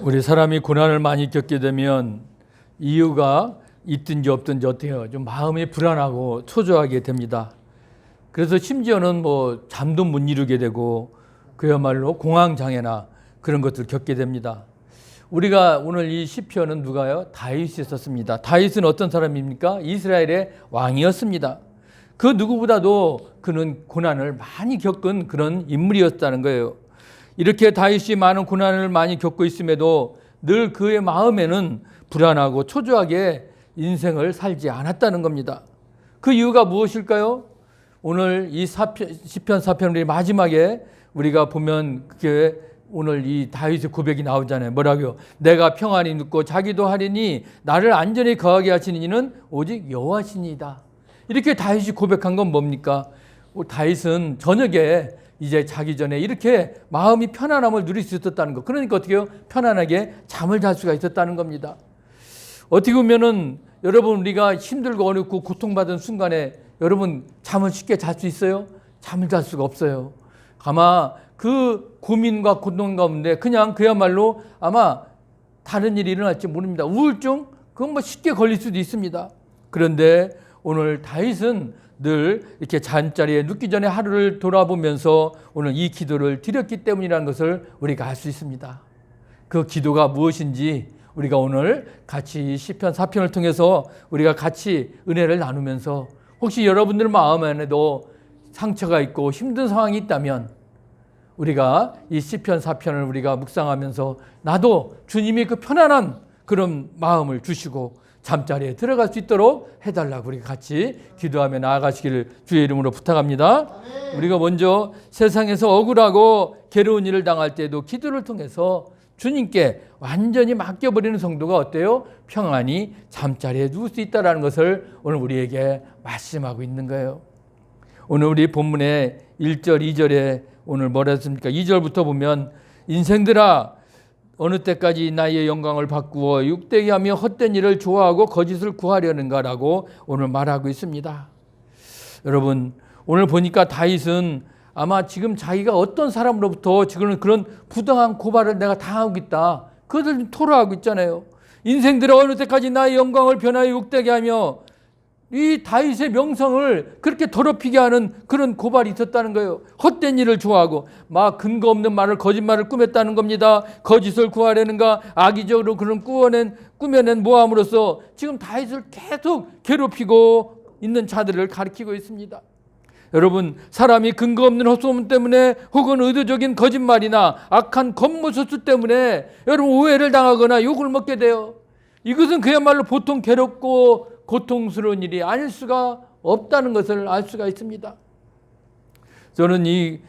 우리 사람이 고난을 많이 겪게 되면 이유가 있든지 없든지 어때요? 좀 마음이 불안하고 초조하게 됩니다. 그래서 심지어는 뭐 잠도 못 이루게 되고 그야말로 공황장애나 그런 것들을 겪게 됩니다. 우리가 오늘 이 시편은 누가요? 다윗이 썼습니다. 다윗은 어떤 사람입니까? 이스라엘의 왕이었습니다. 그 누구보다도 그는 고난을 많이 겪은 그런 인물이었다는 거예요. 이렇게 다윗이 많은 고난을 많이 겪고 있음에도 늘 그의 마음에는 불안하고 초조하게 인생을 살지 않았다는 겁니다. 그 이유가 무엇일까요? 오늘 이 시편 4편 마지막에 우리가 보면 그게 오늘 이 다윗의 고백이 나오잖아요. 뭐라고요? 내가 평안히 눕고 자기도 하리니 나를 안전히 거하게 하시는 이는 오직 여호와시니이다. 이렇게 다윗이 고백한 건 뭡니까? 다윗은 저녁에 이제 자기 전에 이렇게 마음이 편안함을 누릴 수 있었다는 것. 그러니까 어떻게 해요? 편안하게 잠을 잘 수가 있었다는 겁니다. 어떻게 보면은 여러분 우리가 힘들고 어렵고 고통받은 순간에 여러분 잠을 쉽게 잘 수 있어요? 잠을 잘 수가 없어요. 아마 그 고민과 고통 가운데 그냥 그야말로 아마 다른 일이 일어날지 모릅니다. 우울증? 그건 뭐 쉽게 걸릴 수도 있습니다. 그런데 오늘 다윗은 늘 이렇게 잠자리에 눕기 전에 하루를 돌아보면서 오늘 이 기도를 드렸기 때문이라는 것을 우리가 알 수 있습니다. 그 기도가 무엇인지 우리가 오늘 같이 시편 4편을 통해서 우리가 같이 은혜를 나누면서 혹시 여러분들 마음 안에도 상처가 있고 힘든 상황이 있다면 우리가 이 시편 4편을 우리가 묵상하면서 나도 주님이 그 편안한 그런 마음을 주시고 잠자리에 들어갈 수 있도록 해달라고 우리 같이 기도하며 나아가시기를 주의 이름으로 부탁합니다. 우리가 먼저 세상에서 억울하고 괴로운 일을 당할 때도 기도를 통해서 주님께 완전히 맡겨버리는 성도가 어때요? 평안히 잠자리에 누울 수 있다는 것을 오늘 우리에게 말씀하고 있는 거예요. 오늘 우리 본문의 1절, 2절에 오늘 뭐라 했습니까? 2절부터 보면 인생들아 어느 때까지 나의 영광을 바꾸어 욕되게 하며 헛된 일을 좋아하고 거짓을 구하려는가라고 오늘 말하고 있습니다. 여러분 오늘 보니까 다윗은 아마 지금 자기가 어떤 사람으로부터 지금 그런 부당한 고발을 내가 당하고 있다. 그것을 토로하고 있잖아요. 인생들은 어느 때까지 나의 영광을 변하여 욕되게 하며 이 다윗의 명성을 그렇게 더럽히게 하는 그런 고발이 있었다는 거예요. 헛된 일을 좋아하고 막 근거 없는 말을 거짓말을 꾸몄다는 겁니다. 거짓을 구하려는가 악의적으로 그런 꾸며낸 모함으로써 지금 다윗을 계속 괴롭히고 있는 자들을 가리키고 있습니다. 여러분 사람이 근거 없는 헛소문 때문에 혹은 의도적인 거짓말이나 악한 겉모술수 때문에 여러분 오해를 당하거나 욕을 먹게 돼요. 이것은 그야말로 보통 괴롭고 고통스러운 일이 아닐 수가 없다는 것을 알 수가 있습니다. 저는 이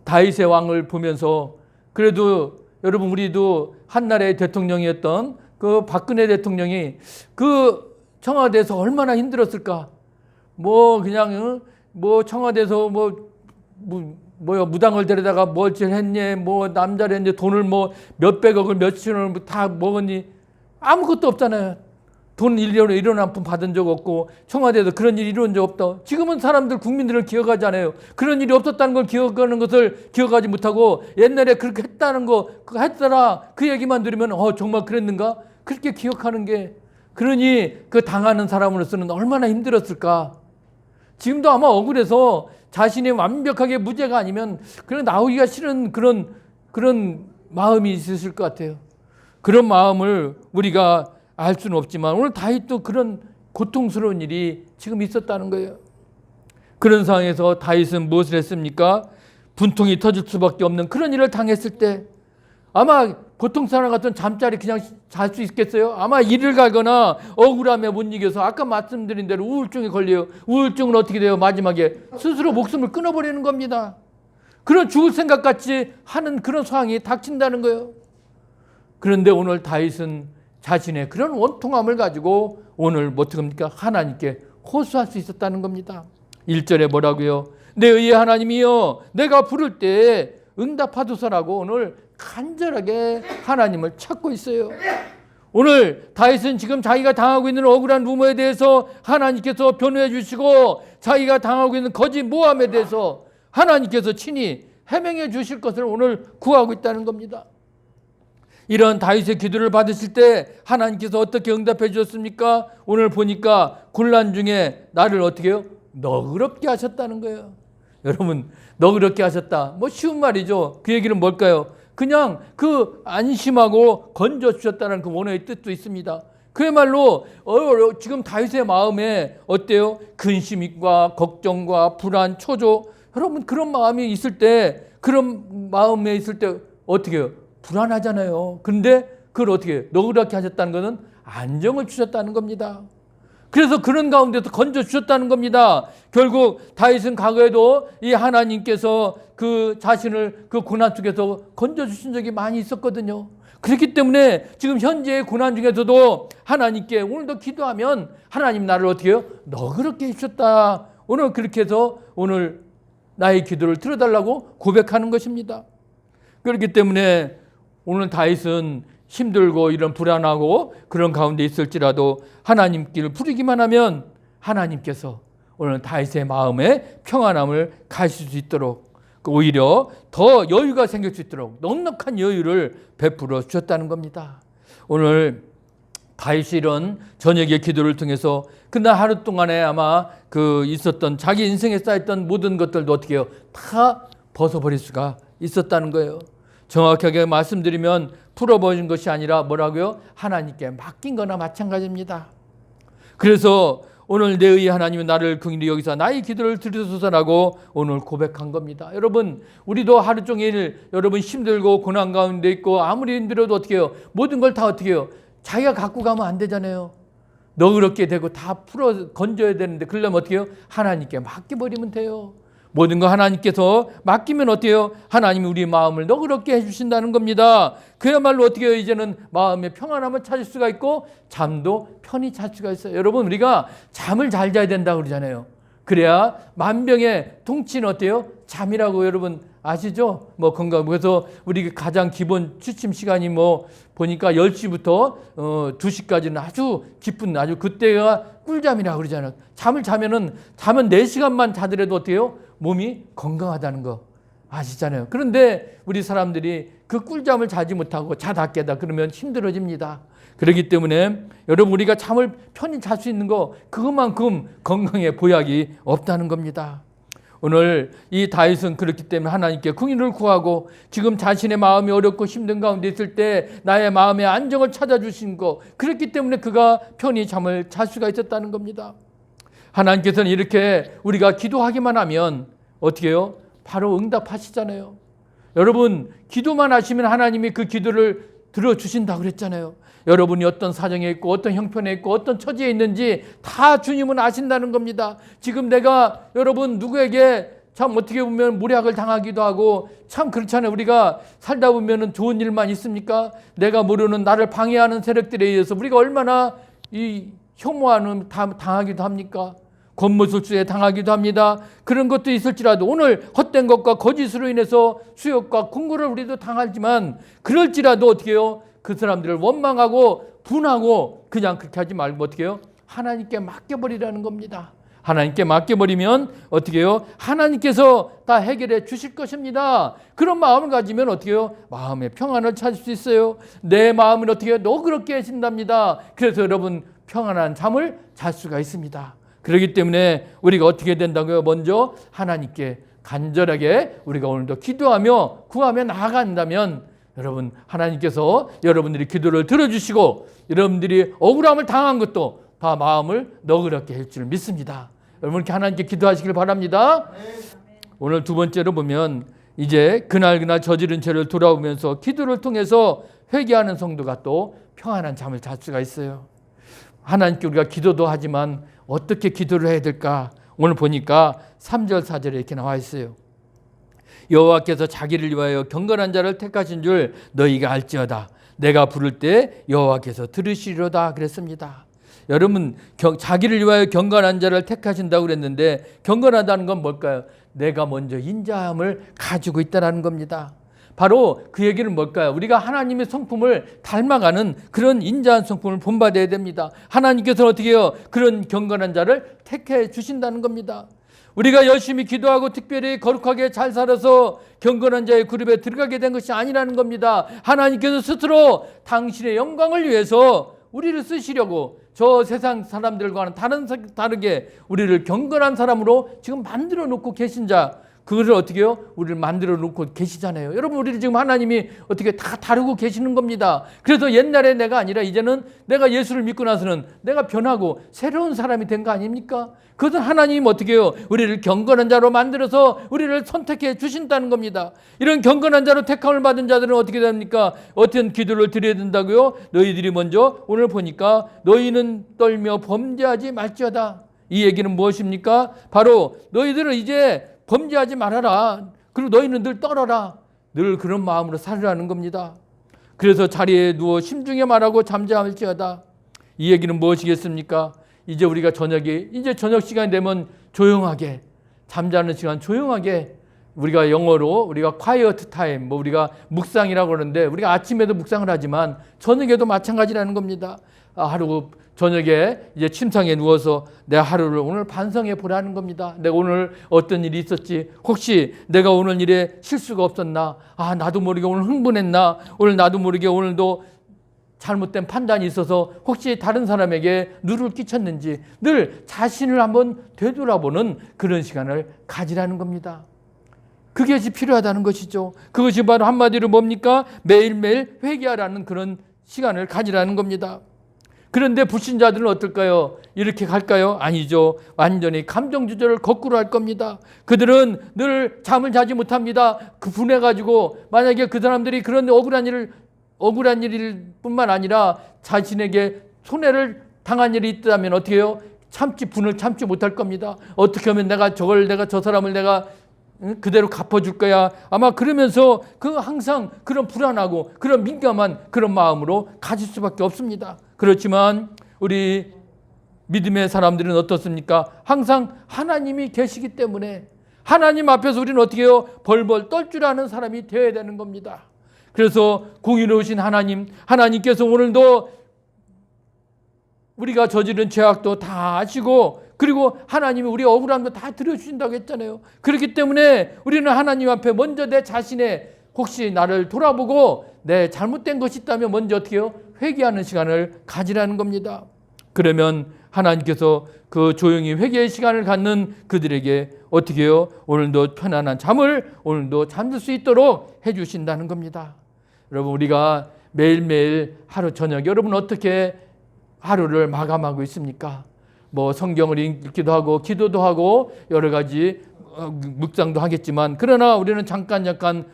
다윗의 왕을 보면서 그래도 여러분 우리도 한나라의 대통령이었던 그 박근혜 대통령이 그 청와대에서 얼마나 힘들었을까. 뭐 그냥 뭐 청와대에서 뭐야 무당을 데려다가 뭘 했니 뭐 남자를 했니 돈을 뭐 몇백억을 몇천억을 다 먹었니 아무것도 없잖아요. 돈 일원 한 푼 받은 적 없고 청와대에서 그런 일이 이루어진 적 없다. 지금은 사람들 국민들을 기억하지 않아요. 그런 일이 없었다는 걸 기억하는 것을 기억하지 못하고 옛날에 그렇게 했다는 거 그거 했더라 그 얘기만 들으면 정말 그랬는가 그렇게 기억하는 게 그러니 그 당하는 사람으로서는 얼마나 힘들었을까. 지금도 아마 억울해서 자신이 완벽하게 무죄가 아니면 그냥 나오기가 싫은 그런 마음이 있으실 것 같아요. 그런 마음을 우리가 알 수는 없지만 오늘 다윗도 그런 고통스러운 일이 지금 있었다는 거예요. 그런 상황에서 다윗은 무엇을 했습니까? 분통이 터질 수밖에 없는 그런 일을 당했을 때 아마 보통 사람 같은 잠자리 그냥 잘 수 있겠어요? 아마 일을 가거나 억울함에 못 이겨서 아까 말씀드린 대로 우울증에 걸려요. 우울증은 어떻게 돼요? 마지막에 스스로 목숨을 끊어버리는 겁니다. 그런 죽을 생각같이 하는 그런 상황이 닥친다는 거예요. 그런데 오늘 다윗은 자신의 그런 원통함을 가지고 오늘 어떻게 합니까? 하나님께 호소할 수 있었다는 겁니다. 1절에 뭐라고요? 내 의의 하나님이여 내가 부를 때 응답하소서라고 오늘 간절하게 하나님을 찾고 있어요. 오늘 다윗은 지금 자기가 당하고 있는 억울한 루머에 대해서 하나님께서 변호해 주시고 자기가 당하고 있는 거짓 모함에 대해서 하나님께서 친히 해명해 주실 것을 오늘 구하고 있다는 겁니다. 이런 다윗의 기도를 받으실 때 하나님께서 어떻게 응답해 주셨습니까? 오늘 보니까 곤란 중에 나를 어떻게 해요? 너그럽게 하셨다는 거예요. 여러분, 너그럽게 하셨다. 뭐 쉬운 말이죠. 그 얘기는 뭘까요? 그냥 그 안심하고 건져 주셨다는 그 원어의 뜻도 있습니다. 그야말로 지금 다윗의 마음에 어때요? 근심과 걱정과 불안, 초조. 여러분, 그런 마음이 있을 때, 그런 마음에 있을 때 어떻게 해요? 불안하잖아요. 그런데 그걸 어떻게 해요? 너그럽게 하셨다는 것은 안정을 주셨다는 겁니다. 그래서 그런 가운데서 건져 주셨다는 겁니다. 결국 다윗은 과거에도 이 하나님께서 그 자신을 그 고난 속에서 건져 주신 적이 많이 있었거든요. 그렇기 때문에 지금 현재의 고난 중에서도 하나님께 오늘도 기도하면 하나님 나를 어떻게 해요? 너그럽게 해주셨다. 오늘 그렇게 해서 오늘 나의 기도를 들어달라고 고백하는 것입니다. 그렇기 때문에 오늘 다윗은 힘들고 이런 불안하고 그런 가운데 있을지라도 하나님께를 부르기만 하면 하나님께서 오늘 다윗의 마음에 평안함을 가실 수 있도록, 오히려 더 여유가 생길 수 있도록 넉넉한 여유를 베풀어 주셨다는 겁니다. 오늘 다윗이 이런 저녁의 기도를 통해서 그날 하루 동안에 아마 그 있었던 자기 인생에 쌓였던 모든 것들도 어떻게 해요? 다 벗어버릴 수가 있었다는 거예요. 정확하게 말씀드리면 풀어버린 것이 아니라 뭐라고요? 하나님께 맡긴 거나 마찬가지입니다. 그래서 오늘 내 의 하나님은 나를 긍휼히 여기사 나의 기도를 들으소서라고 오늘 고백한 겁니다. 여러분, 우리도 하루 종일 여러분 힘들고 고난 가운데 있고 아무리 힘들어도 어떻게 해요? 모든 걸 다 어떻게 해요? 자기가 갖고 가면 안 되잖아요. 너그럽게 되고 다 풀어 건져야 되는데 그러려면 어떻게 해요? 하나님께 맡겨버리면 돼요. 모든 거 하나님께서 맡기면 어때요? 하나님이 우리 마음을 너그럽게 해주신다는 겁니다. 그야말로 어떻게 해요? 이제는 마음의 평안함을 찾을 수가 있고 잠도 편히 잘 수가 있어요. 여러분, 우리가 잠을 잘 자야 된다고 그러잖아요. 그래야 만병의 통치는 어때요? 잠이라고 여러분 아시죠? 뭐 건강. 그래서 우리 가장 기본 취침 시간이 뭐 보니까 10시부터 2시까지는 아주 깊은 아주 그때가 꿀잠이라고 그러잖아요. 잠을 자면 4시간만 자더라도 어때요? 몸이 건강하다는 거 아시잖아요. 그런데 우리 사람들이 그 꿀잠을 자지 못하고 자다 깨다 그러면 힘들어집니다. 그렇기 때문에 여러분, 우리가 잠을 편히 잘 수 있는 거 그것만큼 건강에 보약이 없다는 겁니다. 오늘 이 다윗은 그렇기 때문에 하나님께 긍휼을 구하고 지금 자신의 마음이 어렵고 힘든 가운데 있을 때 나의 마음의 안정을 찾아주신 거, 그렇기 때문에 그가 편히 잠을 잘 수가 있었다는 겁니다. 하나님께서는 이렇게 우리가 기도하기만 하면 어떻게 해요? 바로 응답하시잖아요. 여러분, 기도만 하시면 하나님이 그 기도를 들어주신다고 그랬잖아요. 여러분이 어떤 사정에 있고 어떤 형편에 있고 어떤 처지에 있는지 다 주님은 아신다는 겁니다. 지금 내가 여러분 누구에게 참 어떻게 보면 모략을 당하기도 하고 참 그렇잖아요. 우리가 살다 보면 좋은 일만 있습니까? 내가 모르는 나를 방해하는 세력들에 의해서 우리가 얼마나 이 혐오하는 당하기도 합니까? 권모술수에 당하기도 합니다. 그런 것도 있을지라도 오늘 헛된 것과 거짓으로 인해서 수욕과 공고를 우리도 당하지만 그럴지라도 어떻게 해요? 그 사람들을 원망하고 분하고 그냥 그렇게 하지 말고 어떻게 해요? 하나님께 맡겨버리라는 겁니다. 하나님께 맡겨버리면 어떻게 해요? 하나님께서 다 해결해 주실 것입니다. 그런 마음을 가지면 어떻게 해요? 마음의 평안을 찾을 수 있어요. 내 마음을 어떻게 해요? 너그럽게 해준답니다. 그래서 여러분 평안한 잠을 잘 수가 있습니다. 그렇기 때문에 우리가 어떻게 된다고요? 먼저 하나님께 간절하게 우리가 오늘도 기도하며 구하며 나아간다면 여러분, 하나님께서 여러분들이 기도를 들어주시고 여러분들이 억울함을 당한 것도 다 마음을 너그럽게 할 줄 믿습니다. 여러분, 이렇게 하나님께 기도하시길 바랍니다. 오늘 두 번째로 보면 이제 그날 저지른 죄를 돌아오면서 기도를 통해서 회개하는 성도가 또 평안한 잠을 잘 수가 있어요. 하나님께 우리가 기도도 하지만 어떻게 기도를 해야 될까? 오늘 보니까 3절 4절에 이렇게 나와 있어요. 여호와께서 자기를 위하여 경건한 자를 택하신 줄 너희가 알지어다. 내가 부를 때 여호와께서 들으시리로다 그랬습니다. 여러분, 자기를 위하여 경건한 자를 택하신다고 그랬는데 경건하다는 건 뭘까요? 내가 먼저 인자함을 가지고 있다는 겁니다. 바로 그 얘기는 뭘까요? 우리가 하나님의 성품을 닮아가는 그런 인자한 성품을 본받아야 됩니다. 하나님께서는 어떻게 해요? 그런 경건한 자를 택해 주신다는 겁니다. 우리가 열심히 기도하고 특별히 거룩하게 잘 살아서 경건한 자의 그룹에 들어가게 된 것이 아니라는 겁니다. 하나님께서 스스로 당신의 영광을 위해서 우리를 쓰시려고 저 세상 사람들과는 다르게 우리를 경건한 사람으로 지금 만들어 놓고 계신 자, 그것을 어떻게 해요? 우리를 만들어 놓고 계시잖아요. 여러분, 우리를 지금 하나님이 어떻게 다 다루고 계시는 겁니다. 그래서 옛날에 내가 아니라 이제는 내가 예수를 믿고 나서는 내가 변하고 새로운 사람이 된 거 아닙니까? 그것은 하나님 어떻게 해요? 우리를 경건한 자로 만들어서 우리를 선택해 주신다는 겁니다. 이런 경건한 자로 택함을 받은 자들은 어떻게 됩니까? 어떤 기도를 드려야 된다고요? 너희들이 먼저 오늘 보니까 너희는 떨며 범죄하지 말지어다. 이 얘기는 무엇입니까? 바로 너희들은 이제 범죄하지 말아라. 그리고 너희는 늘 떨어라. 늘 그런 마음으로 살으라는 겁니다. 그래서 자리에 누워 심중에 말하고 잠잠할지어다. 이 얘기는 무엇이겠습니까? 이제 우리가 이제 저녁 시간이 되면 조용하게, 잠자는 시간 조용하게, 우리가 영어로 우리가 quiet time, 우리가 묵상이라고 그러는데 우리가 아침에도 묵상을 하지만 저녁에도 마찬가지라는 겁니다. 하루 저녁에 이제 침상에 누워서 내 하루를 오늘 반성해 보라는 겁니다. 내가 오늘 어떤 일이 있었지? 혹시 내가 오늘 일에 실수가 없었나? 나도 모르게 오늘 흥분했나? 오늘 나도 모르게 오늘도 잘못된 판단이 있어서 혹시 다른 사람에게 누를 끼쳤는지 늘 자신을 한번 되돌아보는 그런 시간을 가지라는 겁니다. 그것이 필요하다는 것이죠. 그것이 바로 한마디로 뭡니까? 매일매일 회개하라는 그런 시간을 가지라는 겁니다. 그런데 불신자들은 어떨까요? 이렇게 갈까요? 아니죠. 완전히 감정 조절을 거꾸로 할 겁니다. 그들은 늘 잠을 자지 못합니다. 분해가지고 만약에 그 사람들이 그런 억울한 일일 뿐만 아니라 자신에게 손해를 당한 일이 있다면 어떻게 해요? 분을 참지 못할 겁니다. 어떻게 하면 내가 저 사람을 내가 그대로 갚아줄 거야. 아마 그러면서 항상 그런 불안하고 그런 민감한 그런 마음으로 가질 수밖에 없습니다. 그렇지만 우리 믿음의 사람들은 어떻습니까? 항상 하나님이 계시기 때문에 하나님 앞에서 우리는 어떻게 해요? 벌벌 떨 줄 아는 사람이 되어야 되는 겁니다. 그래서 공의로우신 하나님께서 오늘도 우리가 저지른 죄악도 다 아시고 그리고 하나님이 우리 억울함도 다 들어주신다고 했잖아요. 그렇기 때문에 우리는 하나님 앞에 먼저 내 자신의 혹시 나를 돌아보고 내 잘못된 것이 있다면 먼저 어떻게 해요? 회개하는 시간을 가지라는 겁니다. 그러면 하나님께서 그 조용히 회개의 시간을 갖는 그들에게 어떻게 해요? 오늘도 편안한 잠을 오늘도 잠들 수 있도록 해주신다는 겁니다. 여러분, 우리가 매일매일 하루 저녁 여러분 어떻게 하루를 마감하고 있습니까? 성경을 읽기도 하고 기도도 하고 여러 가지 묵상도 하겠지만 그러나 우리는 잠깐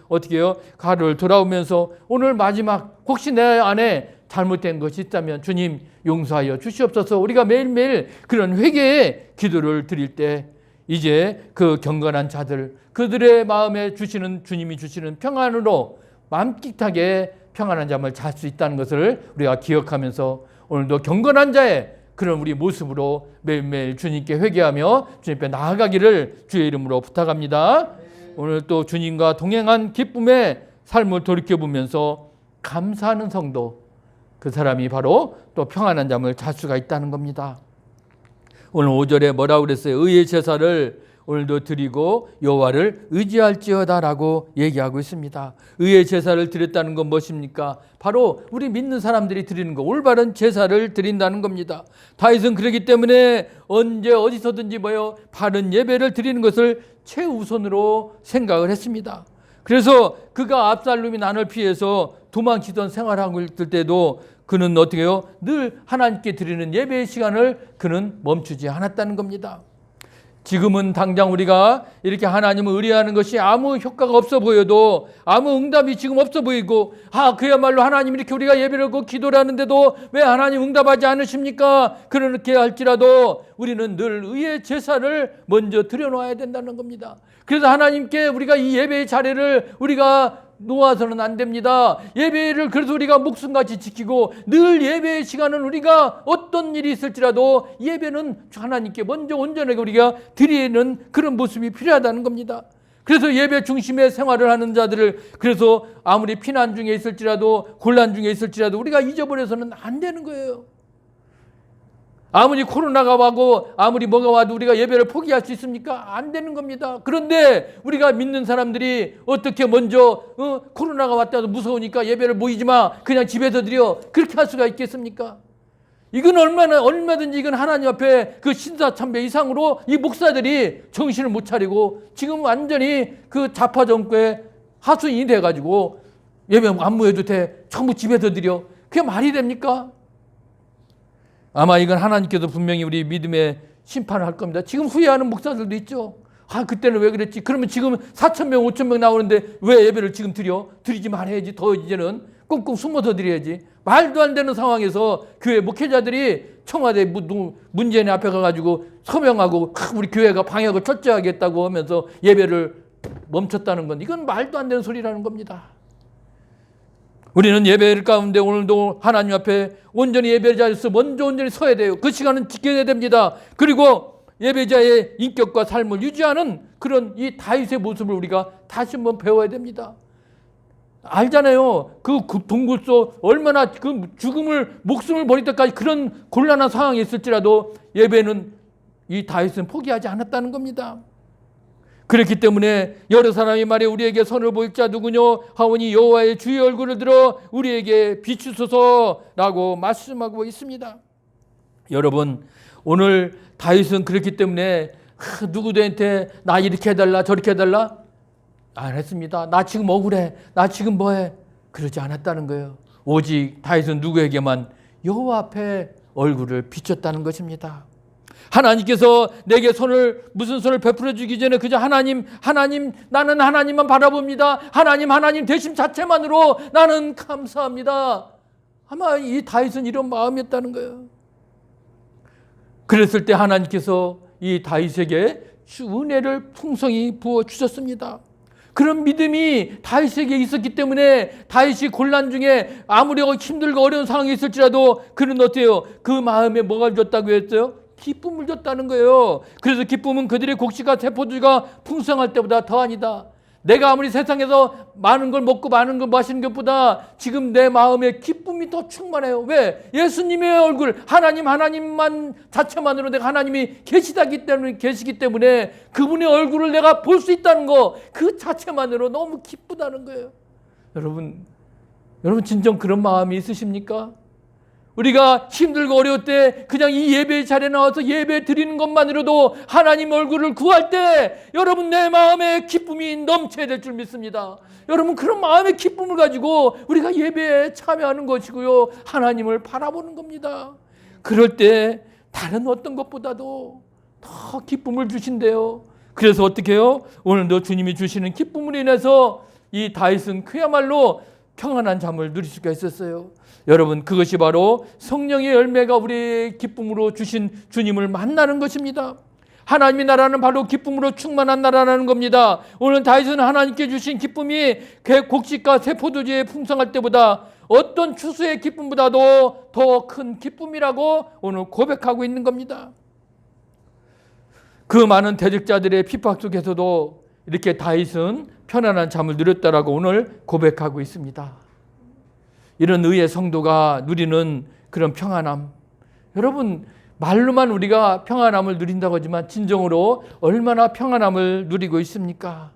어떻게 해요? 하루를 돌아오면서 오늘 마지막 혹시 내 안에 잘못된 것이 있다면 주님 용서하여 주시옵소서. 우리가 매일매일 그런 회개의 기도를 드릴 때 이제 그 경건한 자들 그들의 마음에 주님이 주시는 평안으로 맘깃하게 평안한 잠을 잘 수 있다는 것을 우리가 기억하면서 오늘도 경건한 자의 그런 우리 모습으로 매일매일 주님께 회개하며 주님 앞에 나아가기를 주의 이름으로 부탁합니다. 오늘 또 주님과 동행한 기쁨의 삶을 돌이켜보면서 감사하는 성도, 그 사람이 바로 또 평안한 잠을 잘 수가 있다는 겁니다. 오늘 5절에 뭐라고 그랬어요? 의의 제사를 오늘도 드리고 여호와를 의지할지어다라고 얘기하고 있습니다. 의의 제사를 드렸다는 건 무엇입니까? 바로 우리 믿는 사람들이 드리는 거, 올바른 제사를 드린다는 겁니다. 다윗은 그렇기 때문에 언제 어디서든지 바른 예배를 드리는 것을 최우선으로 생각을 했습니다. 그래서 그가 압살롬이 난을 피해서 도망치던 생활하고 있을 때도 그는 어떻게 해요? 늘 하나님께 드리는 예배의 시간을 그는 멈추지 않았다는 겁니다. 지금은 당장 우리가 이렇게 하나님을 의뢰하는 것이 아무 효과가 없어 보여도 아무 응답이 지금 없어 보이고 그야말로 하나님 이렇게 우리가 예배를 하고 기도를 하는데도 왜 하나님 응답하지 않으십니까? 그렇게 할지라도 우리는 늘 의의 제사를 먼저 드려놓아야 된다는 겁니다. 그래서 하나님께 우리가 이 예배의 자리를 우리가 놓아서는 안 됩니다. 예배를 그래서 우리가 목숨같이 지키고 늘 예배의 시간은 우리가 어떤 일이 있을지라도 예배는 하나님께 먼저 온전하게 우리가 드리는 그런 모습이 필요하다는 겁니다. 그래서 예배 중심의 생활을 하는 자들을 그래서 아무리 피난 중에 있을지라도 곤란 중에 있을지라도 우리가 잊어버려서는 안 되는 거예요. 아무리 코로나가 와고 아무리 뭐가 와도 우리가 예배를 포기할 수 있습니까? 안 되는 겁니다. 그런데 우리가 믿는 사람들이 어떻게 먼저 코로나가 왔다도 무서우니까 예배를 모이지 마, 그냥 집에서 드려, 그렇게 할 수가 있겠습니까? 이건 얼마든지 이건 하나님 앞에 그 신사참배 이상으로 이 목사들이 정신을 못 차리고 지금 완전히 그 좌파 정권의 하수인이 돼가지고 예배 안 모여도 돼, 전부 집에서 드려, 그게 말이 됩니까? 아마 이건 하나님께서 분명히 우리 믿음의 심판을 할 겁니다. 지금 후회하는 목사들도 있죠. 아, 그때는 왜 그랬지? 그러면 지금 4,000명, 5,000명 나오는데 왜 예배를 지금 드리지 말아야지. 더 이제는 꽁꽁 숨어서 드려야지. 말도 안 되는 상황에서 교회 목회자들이 청와대 문재인 앞에 가가지고 서명하고 우리 교회가 방역을 철저하게 했다고 하면서 예배를 멈췄다는 건 이건 말도 안 되는 소리라는 겁니다. 우리는 예배 가운데 오늘도 하나님 앞에 온전히 예배 자리에서 먼저 온전히 서야 돼요. 그 시간은 지켜야 됩니다. 그리고 예배자의 인격과 삶을 유지하는 그런 이 다윗의 모습을 우리가 다시 한번 배워야 됩니다. 알잖아요. 그 동굴속 얼마나 그 목숨을 버릴 때까지 그런 곤란한 상황이 있을지라도 예배는 이 다윗은 포기하지 않았다는 겁니다. 그렇기 때문에 여러 사람이 말해 우리에게 선을 보일 자 누구뇨 하오니 여호와의 주의 얼굴을 들어 우리에게 비추소서라고 말씀하고 있습니다. 여러분, 오늘 다윗은 그렇기 때문에 누구들한테 나 이렇게 해달라 저렇게 해달라 안 했습니다. 나 지금 억울해, 나 지금 뭐해, 그러지 않았다는 거예요. 오직 다윗은 누구에게만 여호와 앞에 얼굴을 비췄다는 것입니다. 하나님께서 내게 무슨 손을 베풀어 주기 전에 그저 하나님, 나는 하나님만 바라봅니다. 하나님 되심 자체만으로 나는 감사합니다. 아마 이 다윗은 이런 마음이었다는 거예요. 그랬을 때 하나님께서 이 다윗에게 은혜를 풍성히 부어 주셨습니다. 그런 믿음이 다윗에게 있었기 때문에 다윗이 곤란 중에 아무리 힘들고 어려운 상황이 있을지라도 그는 어때요? 그 마음에 뭐가 줬다고 했어요? 기쁨을 줬다는 거예요. 그래서 기쁨은 그들의 곡식과 세포들과 풍성할 때보다 더하니다. 내가 아무리 세상에서 많은 걸 먹고 많은 걸 마시는 것보다 지금 내 마음에 기쁨이 더 충만해요. 왜? 예수님의 얼굴, 하나님만 자체만으로 내가 하나님이 계시기 때문에 그분의 얼굴을 내가 볼 수 있다는 거, 그 자체만으로 너무 기쁘다는 거예요. 여러분 진정 그런 마음이 있으십니까? 우리가 힘들고 어려울 때 그냥 이 예배 자리에 나와서 예배 드리는 것만으로도 하나님 얼굴을 구할 때 여러분 내 마음에 기쁨이 넘쳐야 될 줄 믿습니다. 여러분 그런 마음의 기쁨을 가지고 우리가 예배에 참여하는 것이고요. 하나님을 바라보는 겁니다. 그럴 때 다른 어떤 것보다도 더 기쁨을 주신대요. 그래서 어떻게 해요? 오늘도 주님이 주시는 기쁨으로 인해서 이 다윗은 그야말로 평안한 잠을 누릴 수가 있었어요. 여러분 그것이 바로 성령의 열매가 우리의 기쁨으로 주신 주님을 만나는 것입니다. 하나님의 나라는 바로 기쁨으로 충만한 나라라는 겁니다. 오늘 다윗은 하나님께 주신 기쁨이 곡식과 세포도주에 풍성할 때보다 어떤 추수의 기쁨보다도 더 큰 기쁨이라고 오늘 고백하고 있는 겁니다. 그 많은 대적자들의 핍박 속에서도 이렇게 다윗은 편안한 잠을 누렸다라고 오늘 고백하고 있습니다. 이런 의의 성도가 누리는 그런 평안함, 여러분 말로만 우리가 평안함을 누린다고 하지만 진정으로 얼마나 평안함을 누리고 있습니까?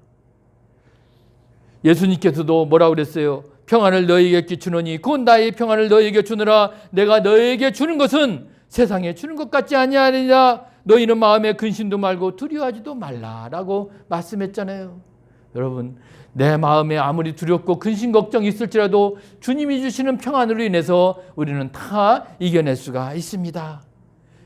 예수님께서도 뭐라고 그랬어요? 평안을 너희에게 주노니 곧 나의 평안을 너희에게 주느라. 내가 너희에게 주는 것은 세상에 주는 것 같지 아니하리라. 너희는 마음에 근심도 말고 두려워하지도 말라라고 말씀했잖아요. 여러분 내 마음에 아무리 두렵고 근심 걱정이 있을지라도 주님이 주시는 평안으로 인해서 우리는 다 이겨낼 수가 있습니다.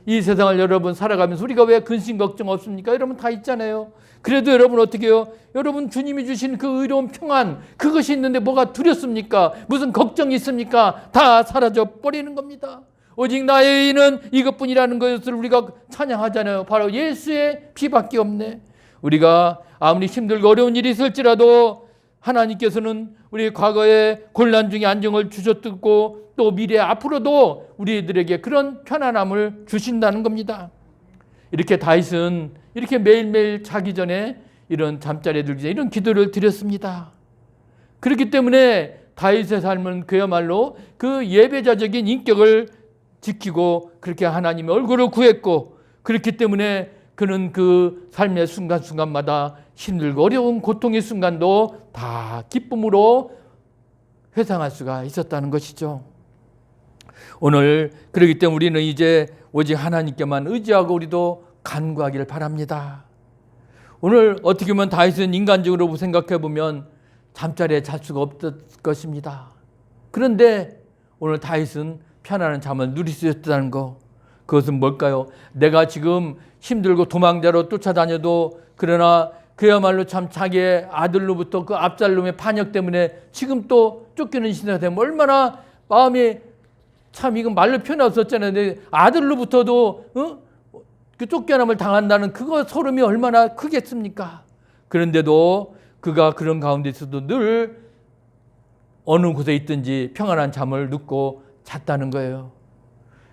이 세상을 여러분 살아가면서 우리가 왜 근심 걱정 없습니까? 여러분 다 있잖아요. 그래도 여러분 어떻게 해요? 여러분 주님이 주신 그 의로운 평안, 그것이 있는데 뭐가 두렵습니까? 무슨 걱정이 있습니까? 다 사라져 버리는 겁니다. 오직 나의 의는 이것뿐이라는 것을 우리가 찬양하잖아요. 바로 예수의 피밖에 없네. 우리가 아무리 힘들고 어려운 일이 있을지라도 하나님께서는 우리 과거의 곤란 중에 안정을 주셨고 또 미래 앞으로도 우리들에게 그런 편안함을 주신다는 겁니다. 이렇게 다윗은 이렇게 매일매일 자기 전에 이런 잠자리에 들기 전에 이런 기도를 드렸습니다. 그렇기 때문에 다윗의 삶은 그야말로 그 예배자적인 인격을 지키고 그렇게 하나님의 얼굴을 구했고, 그렇기 때문에 그는 그 삶의 순간순간마다 힘들고 어려운 고통의 순간도 다 기쁨으로 회상할 수가 있었다는 것이죠. 오늘 그렇기 때문에 우리는 이제 오직 하나님께만 의지하고 우리도 간구하기를 바랍니다. 오늘 어떻게 보면 다윗은 인간적으로 생각해 보면 잠자리에 잘 수가 없을 것입니다. 그런데 오늘 다윗은 편안한 잠을 누릴 수 있었다는 거, 그것은 뭘까요? 내가 지금 힘들고 도망자로 쫓아다녀도, 그러나 그야말로 참 자기의 아들로부터 그 압살롬의 반역 때문에 지금 또 쫓기는 시대가 되면 얼마나 마음이, 참 이건 말로 표현할 수 없잖아요. 근데 아들로부터도 그 쫓겨남을 당한다는 그거 소름이 얼마나 크겠습니까? 그런데도 그가 그런 가운데서도 늘 어느 곳에 있든지 평안한 잠을 눕고 잤다는 거예요.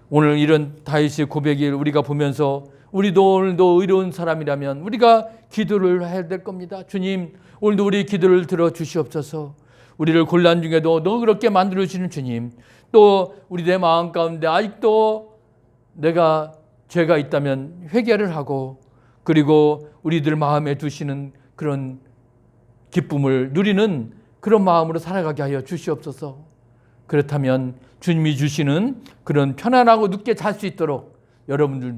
오늘 이런 다윗의 고백을 우리가 보면서 우리도 오늘도 의로운 사람이라면 우리가 기도를 해야 될 겁니다. 주님, 오늘도 우리 기도를 들어주시옵소서. 우리를 곤란 중에도 너그럽게 만들어주시는 주님, 또 우리 내 마음 가운데 아직도 내가 죄가 있다면 회개를 하고, 그리고 우리들 마음에 두시는 그런 기쁨을 누리는 그런 마음으로 살아가게 하여 주시옵소서. 그렇다면 주님이 주시는 그런 편안하고 늦게 잘 수 있도록 여러분들도